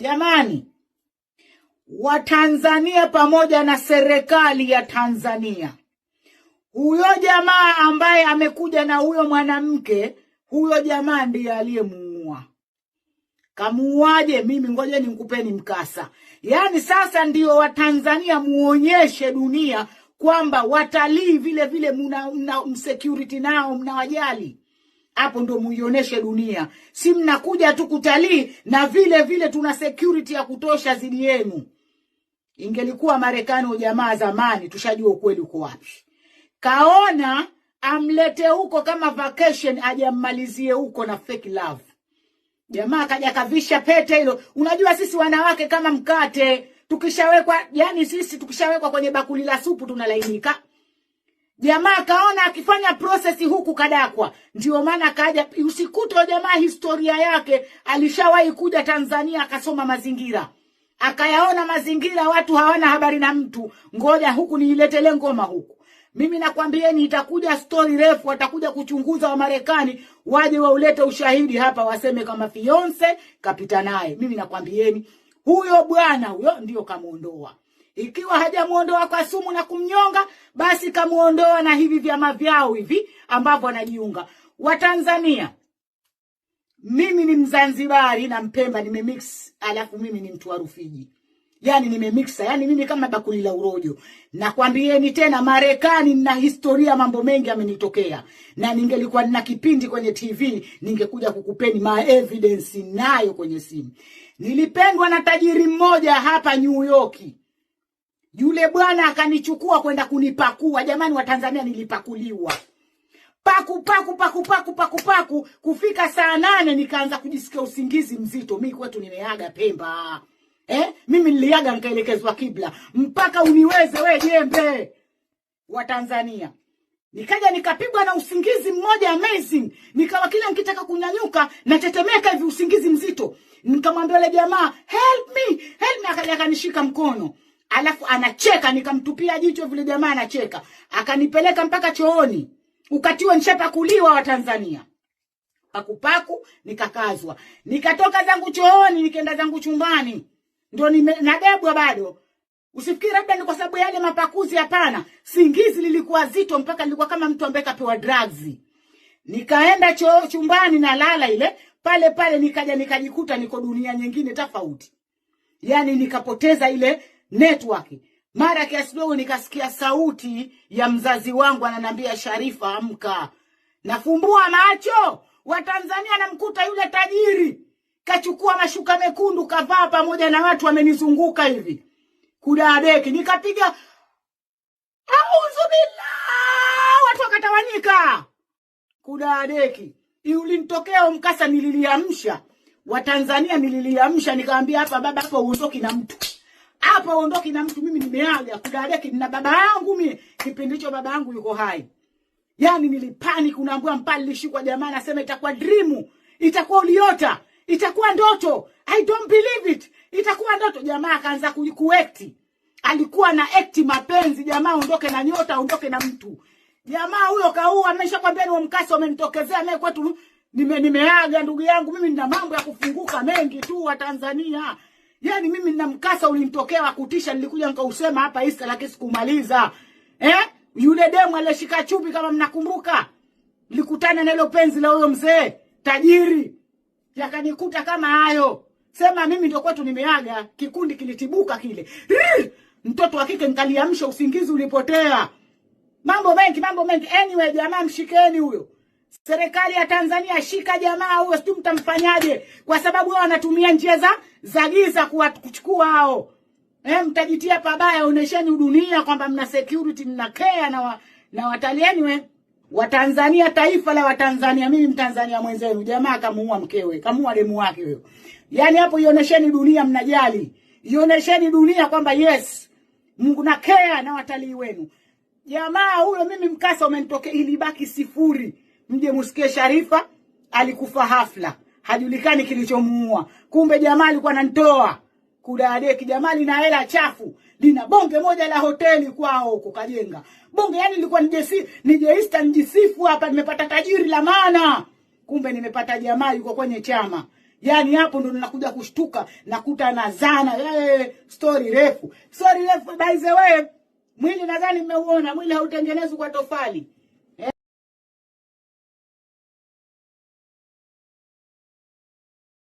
Jamani, Watanzania pamoja na serikali ya Tanzania, huyo jamaa ambaye amekuja na huyo mwanamke, huyo jamaa ndiye aliyemuua. Kamuuaje? Mimi ngoja nikupeni mkasa. Yaani sasa ndio Watanzania muonyeshe dunia kwamba watalii vile vile mna security nao mnawajali. Hapo ndo muioneshe dunia. Si mnakuja tu kutalii na vile vile tuna security ya kutosha zidi yenu. Ingelikuwa Marekani au jamaa zamani tushajua ukweli uko wapi. Kaona amlete huko kama vacation ajammalizie huko na fake love. Jamaa kaja kavisha pete hilo. Unajua sisi wanawake kama mkate, tukishawekwa, yani sisi tukishawekwa kwenye bakuli la supu tunalainika. Jamaa kaona akifanya process huku kadakwa. Ndio maana kaja, usikute jamaa historia yake alishawahi kuja Tanzania akasoma mazingira. Akayaona mazingira watu hawana habari na mtu. Ngoja huku niiletele ngoma huku. Mimi nakwambieni itakuja story refu, watakuja kuchunguza wa Marekani, waje waulete ushahidi hapa waseme kama fiance kapita naye. Mimi nakwambieni huyo bwana huyo ndio kamuondoa. Ikiwa hajamuondoa kwa sumu na kumnyonga, basi kamuondoa na hivi vyama vyao hivi ambavyo anajiunga. Watanzania, mimi ni Mzanzibari na Mpemba nimemix, alafu mimi ni mtu wa Rufiji. Yani nimemixa, yani mimi kama bakuli la urojo. Nakwambieni tena Marekani na historia mambo mengi amenitokea. Na ningelikuwa nina kipindi kwenye TV, ningekuja kukupeni ma evidence nayo kwenye simu. Nilipendwa na tajiri mmoja hapa New York. Yule bwana akanichukua kwenda kunipakua. Jamani wa Tanzania, nilipakuliwa. Paku kufika saa 8 nikaanza kujisikia usingizi mzito. Mimi kwetu nimeaga Pemba. Mimi niliaga nikaelekezwa kibla. Mpaka uniweze we jembe wa Tanzania. Nikaja nikapigwa na usingizi mmoja amazing. Nikawa kila nikitaka kunyanyuka natetemeka hivi usingizi mzito. Nikamwambia yule jamaa, help me. Akaja akanishika mkono. Alafu anacheka, nikamtupia jicho vile jamaa anacheka. Akanipeleka mpaka chooni. Ukatiwa nishapakuliwa wa Tanzania. Paku nikakazwa. Nikatoka zangu chooni, nikaenda zangu chumbani. Ndio nadebwa bado. Usifikiri labda ni kwa sababu yale mapakuzi, hapana. Singizi lilikuwa zito mpaka nilikuwa kama mtu ambaye kapewa drugs. Nikaenda chumbani na lala ile, pale nikaja nikajikuta niko dunia nyingine tofauti. Yani nikapoteza ile network. Mara kiasi dogo nikasikia sauti ya mzazi wangu ananiambia, Sharifa amka. Nafumbua macho, wa Tanzania namkuta yule tajiri. Kachukua mashuka mekundu kavaa pamoja na watu wamenizunguka hivi. Kudadeki nikapiga auzu billah, watu wakatawanyika. Kudadeki ulinitokea mkasa, nililiamsha wa Tanzania, nililiamsha nikamwambia hapa baba, hapa uondoki na mtu. Hapa uondoki na mtu, mimi nimeaga. Kudadeki na baba yangu, mimi kipindi hicho baba yangu yuko hai. Yani nilipanic, unaambiwa mpali lishikwa jamaa anasema itakuwa dream, itakuwa uliota, itakuwa ndoto. I don't believe it. Itakuwa ndoto. Jamaa akaanza kuact. Alikuwa na act mapenzi. Jamaa ondoke na nyota, ondoke na mtu. Jamaa huyo kaua, ameshakwambia ni mkasa umenitokezea mimi kwetu. Nimeaga ndugu yangu, mimi nina mambo ya kufunguka mengi tu wa Tanzania. Yani mimi nina mkasa ulinitokea wa kutisha, nilikuja nikausema hapa Easter lakini sikumaliza. Yule demu alishika chupi kama mnakumbuka. Nilikutana na ile penzi la huyo mzee tajiri. Yakanikuta kama hayo. Sema mimi ndio kwetu nimeaga, kikundi kilitibuka kile. Mtoto wa kike nikaliamsha, usingizi ulipotea. Mambo mengi. Anyway, jamaa mshikeni huyo. Serikali ya Tanzania shika jamaa huyo, sijui mtamfanyaje kwa sababu wao wanatumia njia za giza kuchukua hao. Mtajitia pabaya, onesheni dunia kwamba mna security, mna care na watalii. Anyway, Watanzania, taifa la Watanzania, mimi Mtanzania mwenzenu, jamaa kamuua mkewe, kamuua demu wake huyo. Yani hapo ionesheni dunia mnajali. Ionesheni dunia kwamba yes, Mungu na care na watalii wenu. Jamaa huyo mimi mkasa umenitokea, ilibaki sifuri. Mje musikie Sharifa alikufa hafla. Hajulikani kilichomuua. Kumbe jamaa alikuwa ananitoa. Kudadeki, jamaa lina hela chafu. Lina bonge moja la hoteli kwao huko kajenga. Bonge, yani nilikuwa nijisifu hapa nimepata tajiri la maana. Kumbe nimepata jamaa yuko kwenye chama. Yani hapo ndo nakuja kushtuka, nakuta nazana. Story refu. By the way, mwili nadhani mmeuona, mwili hautengenezwi kwa tofali.